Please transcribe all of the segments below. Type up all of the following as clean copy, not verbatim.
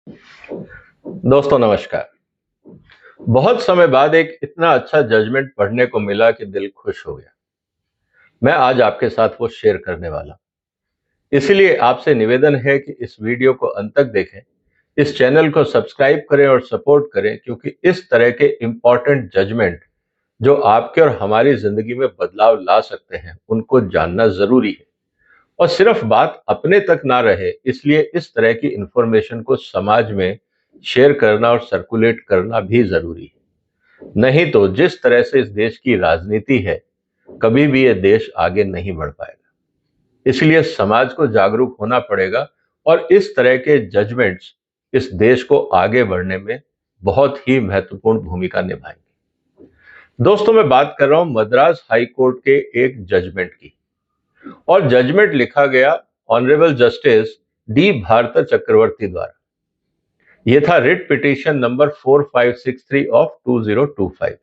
दोस्तों नमस्कार। बहुत समय बाद एक इतना अच्छा जजमेंट पढ़ने को मिला कि दिल खुश हो गया। मैं आज आपके साथ वो शेयर करने वाला हूं। इसलिए आपसे निवेदन है कि इस वीडियो को अंत तक देखें, इस चैनल को सब्सक्राइब करें और सपोर्ट करें, क्योंकि इस तरह के इंपॉर्टेंट जजमेंट जो आपके और हमारी जिंदगी में बदलाव ला सकते हैं, उनको जानना जरूरी है। और सिर्फ बात अपने तक ना रहे, इसलिए इस तरह की इंफॉर्मेशन को समाज में शेयर करना और सर्कुलेट करना भी जरूरी है। नहीं तो जिस तरह से इस देश की राजनीति है, कभी भी ये देश आगे नहीं बढ़ पाएगा। इसलिए समाज को जागरूक होना पड़ेगा और इस तरह के जजमेंट्स इस देश को आगे बढ़ने में बहुत ही महत्वपूर्ण भूमिका निभाएंगे। दोस्तों, मैं बात कर रहा हूं मद्रास हाई कोर्ट के एक जजमेंट की, और जजमेंट लिखा गया ऑनरेबल जस्टिस डी भारत चक्रवर्ती द्वारा। यह था रिट पिटीशन नंबर 4563 ऑफ 2025।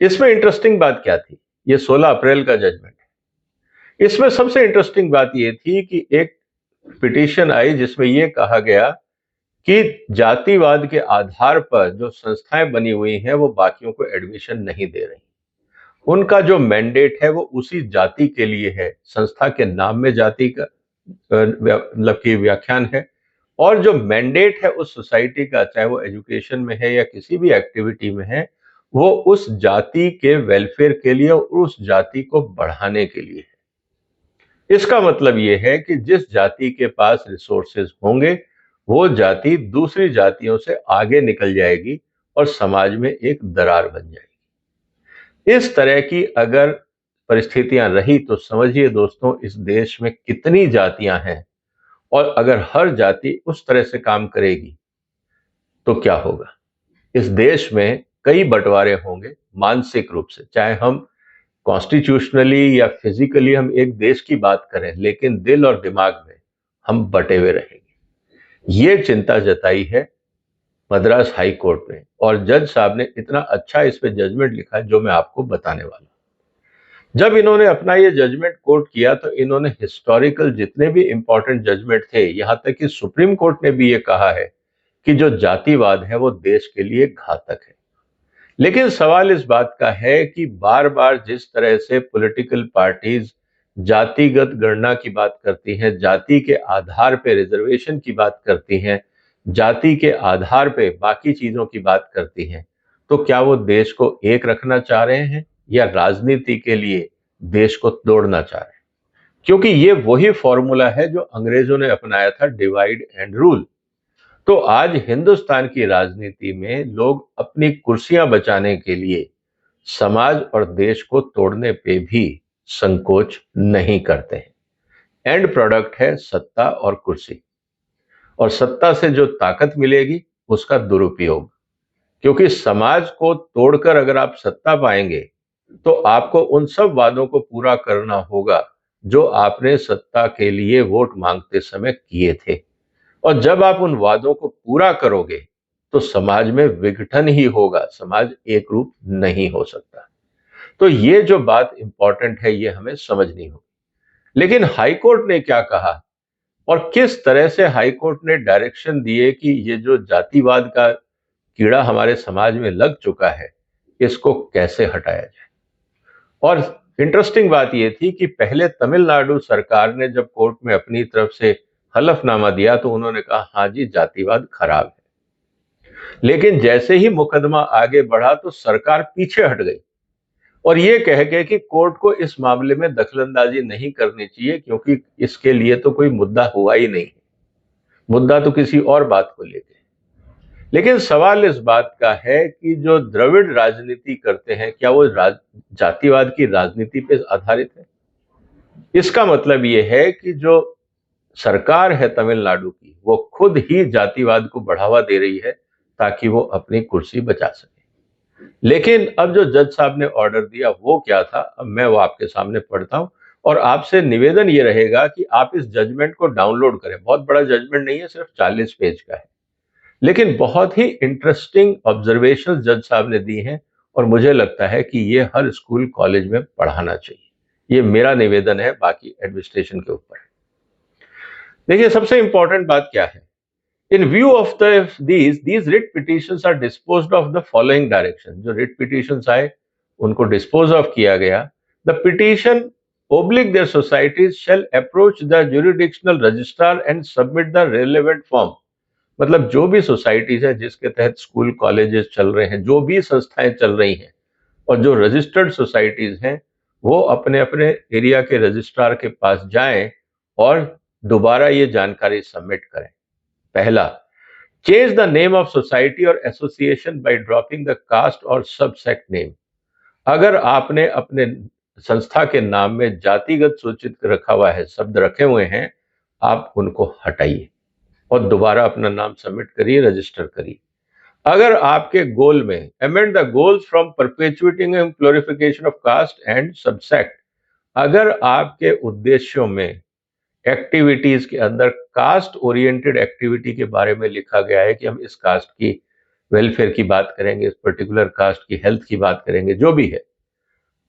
इसमें इंटरेस्टिंग बात क्या थी? ये 16 अप्रैल का जजमेंट है। इसमें सबसे इंटरेस्टिंग बात ये थी कि एक पिटीशन आई जिसमें यह कहा गया कि जातिवाद के आधार पर जो संस्थाएं बनी हुई हैं वो बाकियों को एडमिशन नहीं दे रही। उनका जो मैंडेट है वो उसी जाति के लिए है। संस्था के नाम में जाति का मतलब की व्याख्यान है, और जो मैंडेट है उस सोसाइटी का, चाहे वो एजुकेशन में है या किसी भी एक्टिविटी में है, वो उस जाति के वेलफेयर के लिए और उस जाति को बढ़ाने के लिए है। इसका मतलब ये है कि जिस जाति के पास रिसोर्सेज होंगे, वो जाति दूसरी जातियों से आगे निकल जाएगी और समाज में एक दरार बन जाएगी। इस तरह की अगर परिस्थितियां रही तो समझिए दोस्तों, इस देश में कितनी जातियां हैं, और अगर हर जाति उस तरह से काम करेगी तो क्या होगा। इस देश में कई बंटवारे होंगे मानसिक रूप से, चाहे हम कॉन्स्टिट्यूशनली या फिजिकली हम एक देश की बात करें, लेकिन दिल और दिमाग में हम बटे हुए रहेंगे। ये चिंता जताई है मद्रास हाई कोर्ट में, और जज साहब ने इतना अच्छा इस पे जजमेंट लिखा है जो मैं आपको बताने वाला हूं। जब इन्होंने अपना ये जजमेंट कोर्ट किया तो इन्होंने हिस्टोरिकल जितने भी इंपॉर्टेंट जजमेंट थे, यहां तक कि सुप्रीम कोर्ट ने भी ये कहा है कि जो जातिवाद है वो देश के लिए घातक है। लेकिन सवाल इस बात का है कि बार बार जिस तरह से पॉलिटिकल पार्टीज जातिगत गणना की बात करती हैं, जाति के आधार पे रिजर्वेशन की बात करती हैं, जाति के आधार पे बाकी चीजों की बात करती हैं, तो क्या वो देश को एक रखना चाह रहे हैं या राजनीति के लिए देश को तोड़ना चाह रहे हैं? क्योंकि ये वही फॉर्मूला है जो अंग्रेजों ने अपनाया था, डिवाइड एंड रूल। तो आज हिंदुस्तान की राजनीति में लोग अपनी कुर्सियां बचाने के लिए समाज और देश को तोड़ने पे भी संकोच नहीं करते हैं। एंड प्रोडक्ट है सत्ता और कुर्सी, और सत्ता से जो ताकत मिलेगी उसका दुरुपयोग। क्योंकि समाज को तोड़कर अगर आप सत्ता पाएंगे तो आपको उन सब वादों को पूरा करना होगा जो आपने सत्ता के लिए वोट मांगते समय किए थे। और जब आप उन वादों को पूरा करोगे तो समाज में विघटन ही होगा, समाज एक रूप नहीं हो सकता। तो ये जो बात इंपॉर्टेंट है ये हमें समझनी होगी। लेकिन हाई कोर्ट ने क्या कहा और किस तरह से हाई कोर्ट ने डायरेक्शन दिए कि ये जो जातिवाद का कीड़ा हमारे समाज में लग चुका है, इसको कैसे हटाया जाए। और इंटरेस्टिंग बात यह थी कि पहले तमिलनाडु सरकार ने जब कोर्ट में अपनी तरफ से हलफनामा दिया तो उन्होंने कहा हाँ जी, जातिवाद खराब है। लेकिन जैसे ही मुकदमा आगे बढ़ा तो सरकार पीछे हट गई और ये कह के कि कोर्ट को इस मामले में दखलंदाजी नहीं करनी चाहिए, क्योंकि इसके लिए तो कोई मुद्दा हुआ ही नहीं, मुद्दा तो किसी और बात को लेके। लेकिन सवाल इस बात का है कि जो द्रविड़ राजनीति करते हैं, क्या वो जातिवाद की राजनीति पे आधारित है? इसका मतलब ये है कि जो सरकार है तमिलनाडु की, वो खुद ही जातिवाद को बढ़ावा दे रही है ताकि वो अपनी कुर्सी बचा सके। लेकिन अब जो जज साहब ने ऑर्डर दिया वो क्या था, अब मैं वो आपके सामने पढ़ता हूं, और आपसे निवेदन ये रहेगा कि आप इस जजमेंट को डाउनलोड करें। बहुत बड़ा जजमेंट नहीं है, सिर्फ 40 पेज का है, लेकिन बहुत ही इंटरेस्टिंग ऑब्जर्वेशन जज साहब ने दी हैं, और मुझे लगता है कि ये हर स्कूल कॉलेज में पढ़ाना चाहिए। ये मेरा निवेदन है, बाकी एडमिनिस्ट्रेशन के ऊपर। देखिए, सबसे इंपॉर्टेंट बात क्या है In view of these writ petitions are disposed of the following direction. जो writ petitions आए उनको dispose of किया गया. The petition oblique their societies shall approach the jurisdictional registrar and submit the relevant form. मतलब जो भी societies है जिसके तहत स्कूल कॉलेजेस चल रहे हैं, जो भी संस्थाएं चल रही हैं और जो रजिस्टर्ड सोसाइटीज हैं, वो अपने अपने एरिया के रजिस्ट्रार के पास जाएं और दोबारा ये जानकारी सबमिट करें. पहला, change the name of society और association by dropping the caste और सबसेक्ट नेम. अगर आपने अपने संस्था के नाम में जातिगत सूचित रखा हुआ है, शब्द रखे हुए हैं, आप उनको हटाइए और दोबारा अपना नाम सबमिट करिए, रजिस्टर करिए. अगर आपके गोल में amend the goals from perpetuating and glorification of caste and subsect, अगर आपके उद्देश्यों में एक्टिविटीज के अंदर कास्ट ओरिएंटेड एक्टिविटी के बारे में लिखा गया है कि हम इस कास्ट की वेलफेयर की बात करेंगे, इस पर्टिकुलर कास्ट की हेल्थ की बात करेंगे, जो भी है,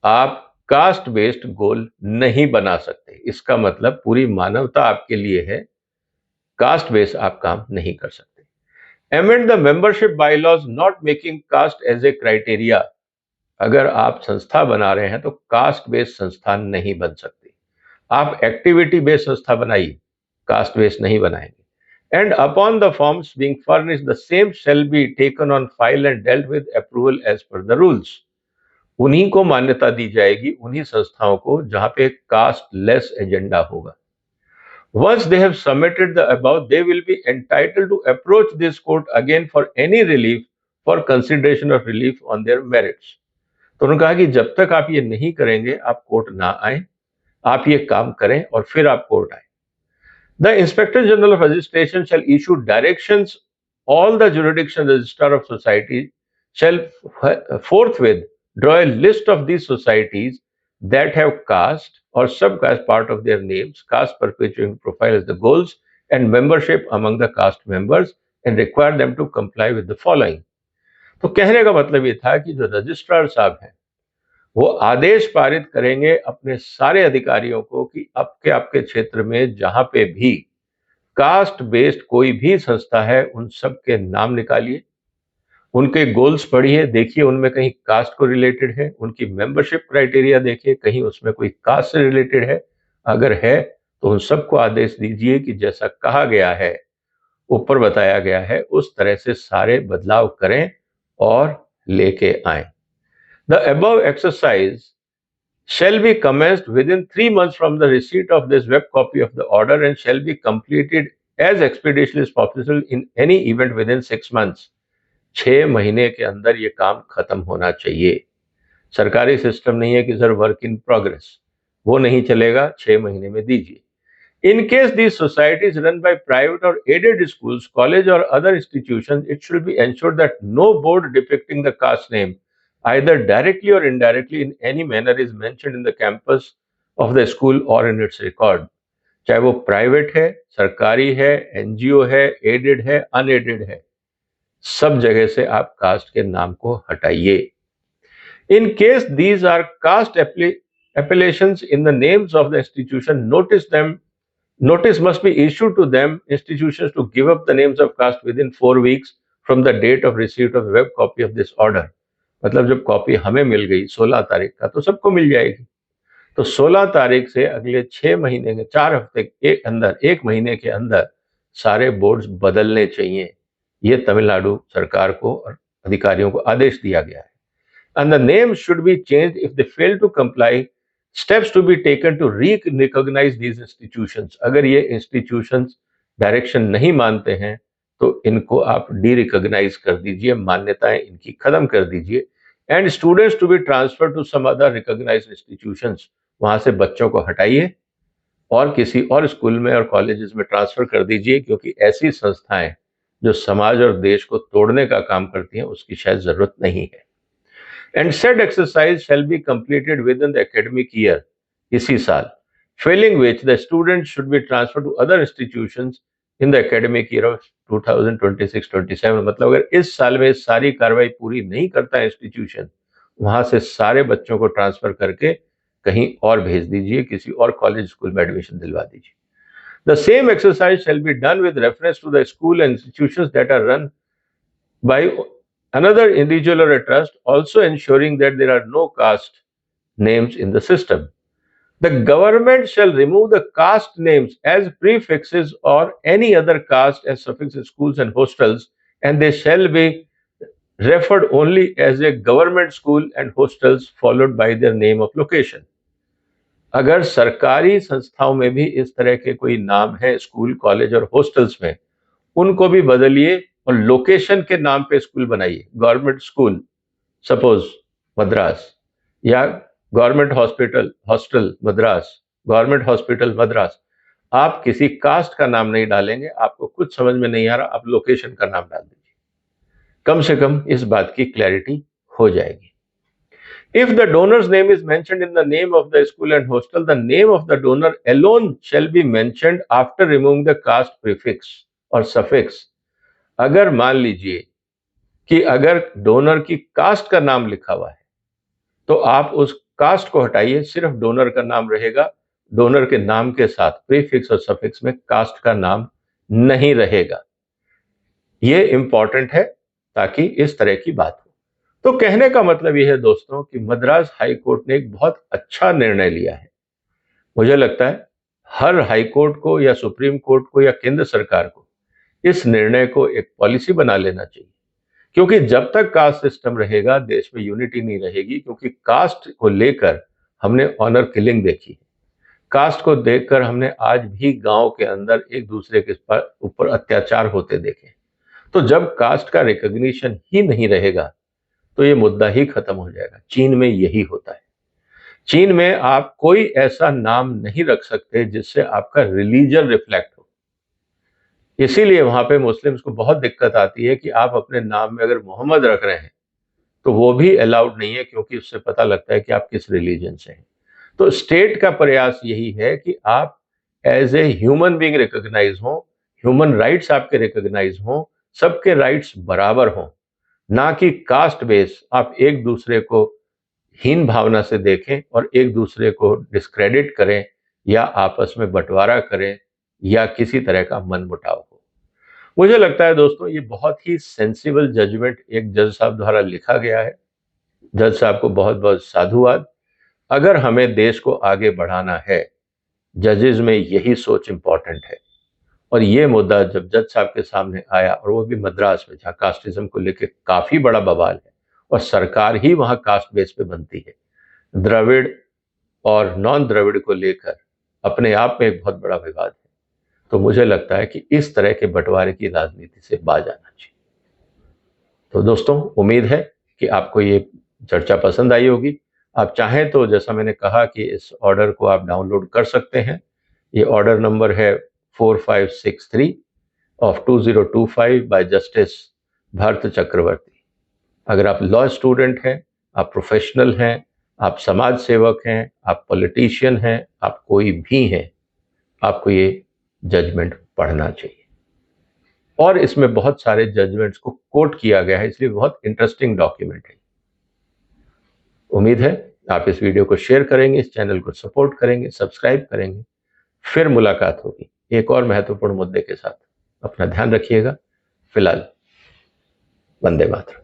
आप कास्ट बेस्ड गोल नहीं बना सकते. इसका मतलब पूरी मानवता आपके लिए है, कास्ट बेस्ड आप काम नहीं कर सकते. Amend the membership bylaws not making caste as a criteria. अगर आप संस्था बना रहे हैं तो कास्ट बेस्ड संस्था नहीं बन सकती. आप एक्टिविटी बेस्ड संस्था बनाइए, कास्ट बेस्ड नहीं बनाएंगे. And upon the forms being furnished, the same shall be taken on file and dealt with approval as per the rules. उन्हीं को मान्यता दी जाएगी, उन्हीं संस्थाओं को जहां पे कास्ट लेस एजेंडा होगा. Once they have submitted the above, they will be entitled to approach this court again for any relief for consideration of relief on their merits. तो उन्होंने कहा कि जब तक आप ये नहीं करेंगे, आप कोर्ट ना आए, आप ये काम करें और फिर आप कोर्ट आए. The Inspector General of Registration shall issue directions. All the jurisdiction registrar of society shall forthwith draw a list of these societies that have caste or subcaste part of their names, caste perpetuating profile as the goals, and membership among the caste members, and require them to comply with the following. तो कहने का मतलब ये था कि जो registrar साहब हैं, वो आदेश पारित करेंगे अपने सारे अधिकारियों को कि आपके क्षेत्र में जहां पे भी कास्ट बेस्ड कोई भी संस्था है, उन सब के नाम निकालिए, उनके गोल्स पढ़िए, देखिए उनमें कहीं कास्ट को रिलेटेड है, उनकी मेंबरशिप क्राइटेरिया देखिए, कहीं उसमें कोई कास्ट से रिलेटेड है. अगर है तो उन सबको आदेश दीजिए कि जैसा कहा गया है, ऊपर बताया गया है, उस तरह से सारे बदलाव करें और लेके आए. The above exercise shall be commenced within 3 months from the receipt of this web copy of the order and shall be completed as expeditiously as possible in any event within 6 months. 6 महीने के अंदर ये काम खत्म होना चाहिए. सरकारी system नहीं है कि सर वर्क इन प्रोग्रेस, वो नहीं चलेगा, 6 महीने में दीजिए. In case these societies run by private or aided schools, college or other institutions, it should be ensured that no board depicting the caste name, either directly or indirectly in any manner, is mentioned in the campus of the school or in its record. चाहे वो private है, सरकारी है, NGO है, added है, unaided है, सब जगह से आप कास्ट के नाम को हटाइए. In case these are caste appellations in the names of the institution, notice must be issued to them institutions to give up the names of caste within 4 weeks from the date of receipt of web copy of this order. मतलब जब copy हमें मिल गई 16 तारीख का, तो सबको मिल जाएगी. तो 16 तारीख से अगले 6 महीने के 4 हफ्ते के अंदर, 1 महीने के अंदर सारे बोर्ड्स बदलने चाहिए. ये तमिलनाडु सरकार को और अधिकारियों को आदेश दिया गया है. And the names should be changed if they fail to comply. Steps to be taken to recognize these institutions. अगर ये institutions डायरेक्शन नहीं मानते हैं तो इनको आप डी-रिकॉग्नाइज कर दीजिए, मान्यताएं इनकी खत्म कर दीजिए. And students to be transfer to some other recognised institutions. वहां से बच्चों को हटाइए और किसी और स्कूल में और कॉलेजेस में ट्रांसफर कर दीजिए, क्योंकि ऐसी संस्थाएं जो समाज और देश को तोड़ने का काम करती हैं, उसकी शायद जरूरत नहीं है. And said exercise shall be completed within the academic year, इसी साल, failing which the students should be transferred to other institutions in the academic year of 2026-27. मतलब अगर इस साल में सारी कार्रवाई पूरी नहीं करता है इंस्टीट्यूशन, वहां से सारे बच्चों को ट्रांसफर करके कहीं और भेज दीजिए, किसी और कॉलेज स्कूल में एडमिशन दिलवा दीजिए. The same exercise shall be done with reference to the school and institutions that are run by another individual or a trust, also ensuring that there are no caste names in the system. The government shall remove the caste names as prefixes or any other caste as suffix in schools and hostels, and they shall be referred only as a government school and hostels followed by their name of location. अगर सरकारी संस्थाओं में भी इस तरह के कोई नाम है स्कूल, कॉलेज और हॉस्टल्स में, उनको भी बदलिए और लोकेशन के नाम पे स्कूल बनाइए. गवर्नमेंट स्कूल सपोज मद्रास, या government hostel Madras, government hospital Madras. आप किसी कास्ट का नाम नहीं डालेंगे. आपको कुछ समझ में नहीं आ रहा, आप लोकेशन का नाम डाल दीजिए. कम से कम इस बात की क्लैरिटी हो जाएगी. If the donor's name is mentioned in the name of the school and hostel, the name of the donor alone shall be mentioned after removing the caste prefix or suffix. अगर मान लीजिए कि अगर donor की cast का नाम लिखा हुआ है, तो आप उस कास्ट को हटाइए, सिर्फ डोनर का नाम रहेगा. डोनर के नाम के साथ प्रीफिक्स और सफिक्स में कास्ट का नाम नहीं रहेगा. ये इंपॉर्टेंट है ताकि इस तरह की बात हो. तो कहने का मतलब यह है दोस्तों कि मद्रास हाई कोर्ट ने एक बहुत अच्छा निर्णय लिया है. मुझे लगता है हर हाई कोर्ट को या सुप्रीम कोर्ट को या केंद्र सरकार को इस निर्णय को एक पॉलिसी बना लेना चाहिए, क्योंकि जब तक कास्ट सिस्टम रहेगा देश में यूनिटी नहीं रहेगी. क्योंकि कास्ट को लेकर हमने ऑनर किलिंग देखी है. कास्ट को देखकर हमने आज भी गांव के अंदर एक दूसरे के ऊपर अत्याचार होते देखे. तो जब कास्ट का रिकॉग्निशन ही नहीं रहेगा तो ये मुद्दा ही खत्म हो जाएगा. चीन में यही होता है. चीन में आप कोई ऐसा नाम नहीं रख सकते जिससे आपका रिलीजन रिफ्लेक्ट हो. इसीलिए वहां पे मुस्लिम्स को बहुत दिक्कत आती है कि आप अपने नाम में अगर मोहम्मद रख रहे हैं तो वो भी अलाउड नहीं है, क्योंकि उससे पता लगता है कि आप किस रिलीजन से हैं. तो स्टेट का प्रयास यही है कि आप as a human being recognise हो, ह्यूमन राइट्स आपके रिकॉग्नाइज हो, सबके राइट्स बराबर हों, ना कि कास्ट बेस आप एक दूसरे को हीन भावना से देखें और एक दूसरे को डिस्क्रेडिट करें या आपस में बंटवारा करें या किसी तरह का मनमुटाव हो. मुझे लगता है दोस्तों ये बहुत ही सेंसिबल जजमेंट एक जज साहब द्वारा लिखा गया है. जज साहब को बहुत बहुत साधुवाद. अगर हमें देश को आगे बढ़ाना है, जजेस में यही सोच इंपॉर्टेंट है. और ये मुद्दा जब जज साहब के सामने आया, और वो भी मद्रास में जहाँ कास्टिज्म को लेकर काफी बड़ा बवाल है और सरकार ही वहां कास्ट बेस पे बनती है, द्रविड़ और नॉन द्रविड़ को लेकर अपने आप में एक बहुत बड़ा विवाद है. तो मुझे लगता है कि इस तरह के बंटवारे की राजनीति से बाज आना चाहिए. तो दोस्तों उम्मीद है कि आपको ये चर्चा पसंद आई होगी. आप चाहें तो जैसा मैंने कहा कि इस ऑर्डर को आप डाउनलोड कर सकते हैं. ये ऑर्डर नंबर है 4563 ऑफ 2025 बाय जस्टिस भारत चक्रवर्ती. अगर आप लॉ स्टूडेंट हैं, आप प्रोफेशनल हैं, आप समाज सेवक हैं, आप पॉलिटिशियन हैं, आप कोई भी हैं, आपको ये जजमेंट पढ़ना चाहिए. और इसमें बहुत सारे जजमेंट्स को कोट किया गया है, इसलिए बहुत इंटरेस्टिंग डॉक्यूमेंट है. उम्मीद है आप इस वीडियो को शेयर करेंगे, इस चैनल को सपोर्ट करेंगे, सब्सक्राइब करेंगे. फिर मुलाकात होगी एक और महत्वपूर्ण मुद्दे के साथ. अपना ध्यान रखिएगा. फिलहाल वंदे मातरम.